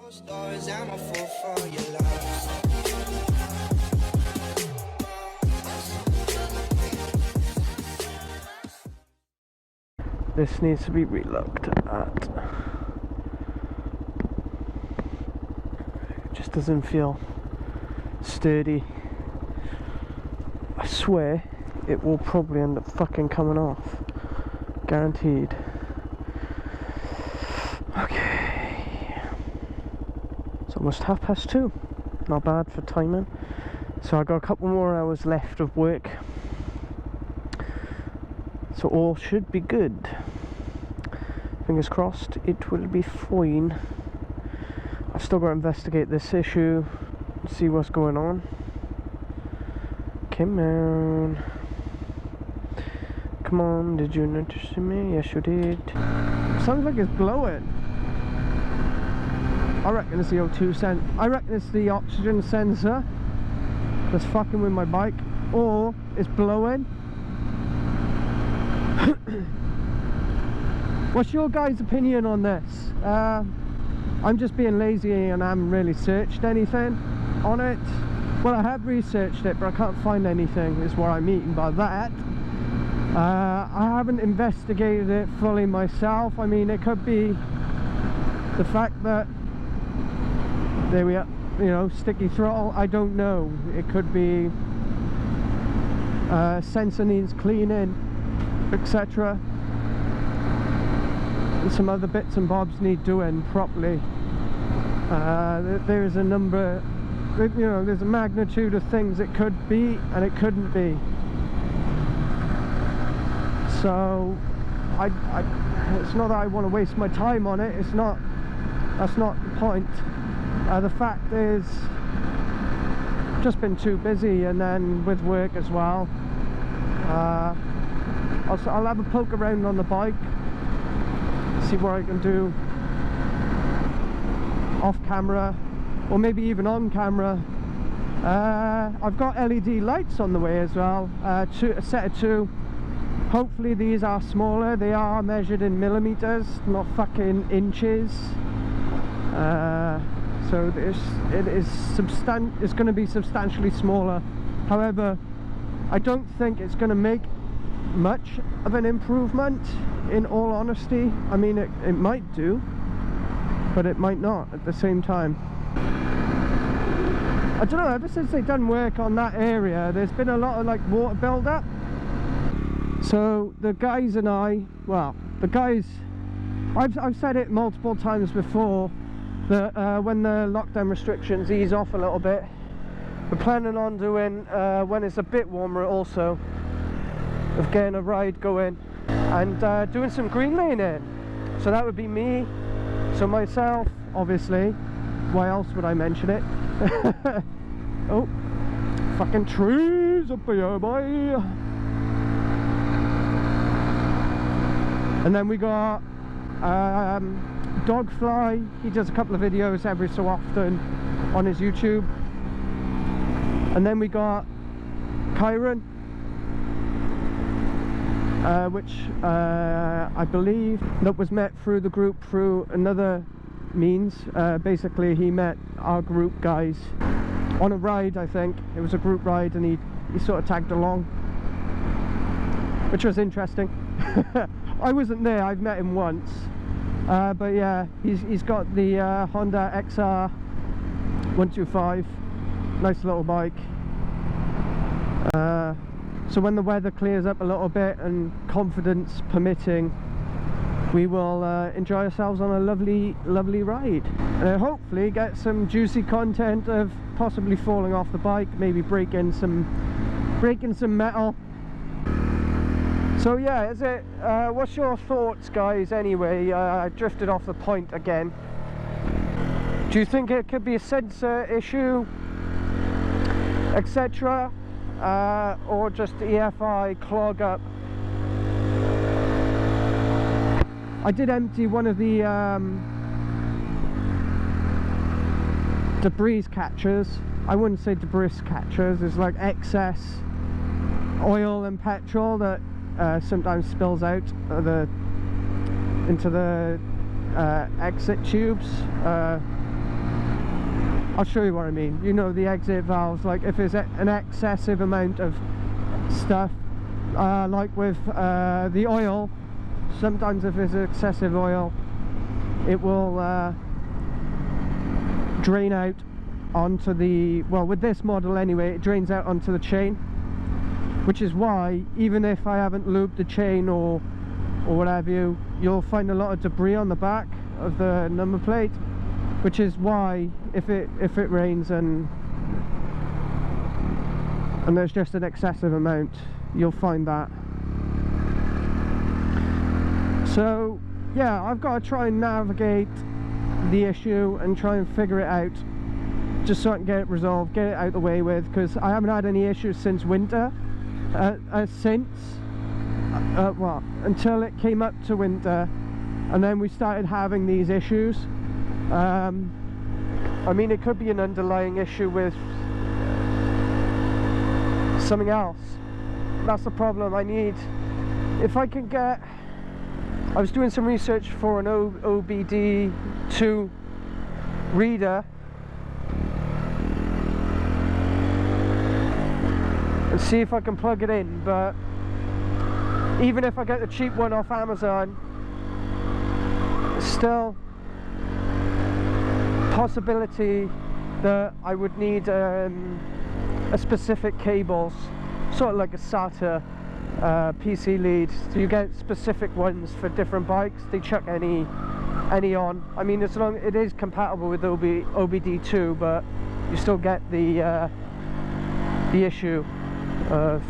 Stars, I'm a fool for your love. This needs to be relooked at. It just doesn't feel sturdy. I swear it will probably end up fucking coming off. Guaranteed. Okay. It's almost 2:30. Not bad for timing. So I got a couple more hours left of work. So all should be good. Fingers crossed it will be fine. I've still got to investigate this issue, see what's going on. Come on. Come on, did you notice me? Yes you did. Sounds like it's blowing. I reckon it's the O2 sensor. I reckon it's the oxygen sensor that's fucking with my bike. Or it's blowing. What's your guys' opinion on this? I'm just being lazy and I haven't really searched anything on it. Well, I have researched it, but I can't find anything, is what I mean by that. I haven't investigated it fully myself. I mean, it could be the fact that, there we are, you know, sticky throttle. I don't know. It could be sensor needs cleaning, etc. And some other bits and bobs need doing properly. There's a number, you know, there's a magnitude of things it could be and it couldn't be. So it's not that I want to waste my time on it. It's not. That's not the point. The fact is, just been too busy, and then with work as well. I'll have a poke around on the bike, see what I can do off camera, or maybe even on camera. I've got LED lights on the way as well, a set of 2. Hopefully these are smaller. They are measured in millimeters, not fucking inches. So it's going to be substantially smaller. However, I don't think it's going to make much of an improvement, in all honesty. I mean, it might do, but it might not at the same time. I don't know, ever since they've done work on that area, there's been a lot of like water build-up. So the guys and I, well, the guys, I've said it multiple times before, that when the lockdown restrictions ease off a little bit, we're planning on doing, when it's a bit warmer also, of getting a ride going and doing some greenlaning. So that would be me, so myself, obviously. Why else would I mention it? Oh, fucking trees up here, boy. And then we got Dogfly. He does a couple of videos every so often on his YouTube. And then we got Kyron, which I believe that was met through the group through another means. Basically he met our group guys on a ride. I think it was a group ride, and he sort of tagged along, which was interesting. I wasn't there, I've met him once, but yeah, he's got the Honda XR 125, nice little bike. So when the weather clears up a little bit and confidence permitting, we will enjoy ourselves on a lovely ride, and hopefully get some juicy content of possibly falling off the bike, maybe breaking some metal. So yeah, what's your thoughts, guys? Anyway, I drifted off the point again. Do you think it could be a sensor issue, etc., or just EFI clog up? I did empty one of the debris catchers. I wouldn't say debris catchers. It's like excess oil and petrol that sometimes spills out into the exit tubes. I'll show you what I mean. You know, the exit valves, like if there's an excessive amount of stuff, like with the oil, sometimes if there's excessive oil, it will drain out onto the, well, with this model anyway, it drains out onto the chain, which is why even if I haven't lubed the chain or what have you, you'll find a lot of debris on the back of the number plate, which is why if it rains and there's just an excessive amount, you'll find that. So yeah, I've got to try and navigate the issue and try and figure it out, just so I can get it resolved, get it out the way with, because I haven't had any issues since winter, well, until it came up to winter, and then we started having these issues. I mean, it could be an underlying issue with something else. That's the problem. I need, if I can get, I was doing some research for an OBD2 reader and see if I can plug it in, but even if I get the cheap one off Amazon, it's still possibility that I would need a specific cables, sort of like a SATA PC lead. So you get specific ones for different bikes. They chuck any on. I mean, as long it is compatible with OBD2, but you still get the issue of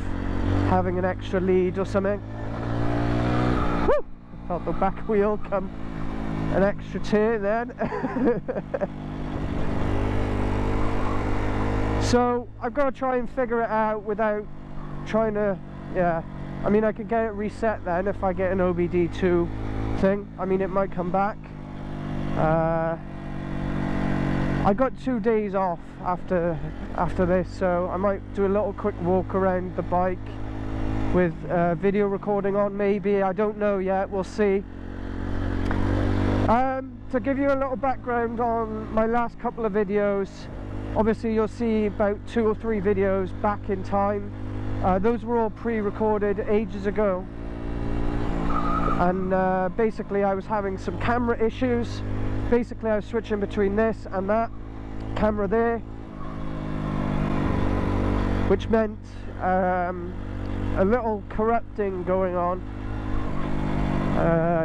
having an extra lead or something. Woo! I felt the back wheel come an extra tear then. So I've got to try and figure it out without trying to, yeah, I mean, I could get it reset then if I get an OBD2 thing. I mean, it might come back. I got 2 days off after this, so I might do a little quick walk around the bike with video recording on, maybe. I don't know yet, we'll see. To give you a little background on my last couple of videos, obviously you'll see about 2 or 3 videos back in time. Those were all pre-recorded ages ago, and basically I was having some camera issues. Basically I was switching between this and that camera there, which meant a little corrupting going on.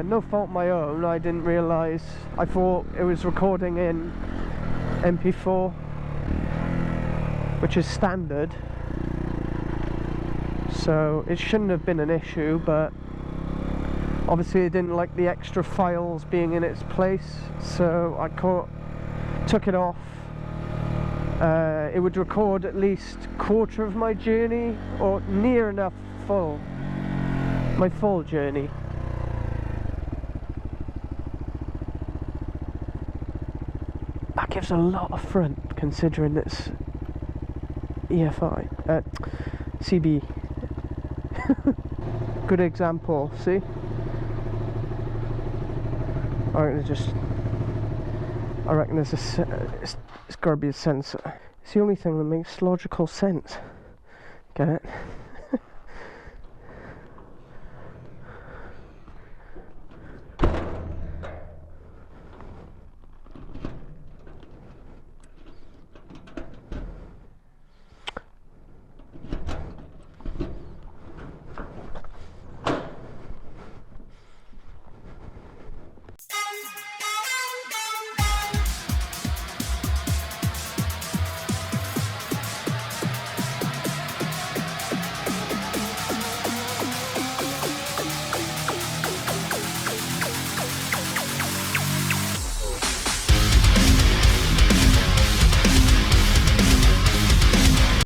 No fault my own, I didn't realise. I thought it was recording in MP4, which is standard, so it shouldn't have been an issue, but obviously it didn't like the extra files being in its place, so I took it off. It would record at least a quarter of my journey, or near enough my full journey. That gives a lot of front, considering it's EFI, CB. Good example, see? I reckon there's it's got to be a sensor. It's the only thing that makes logical sense. Get it?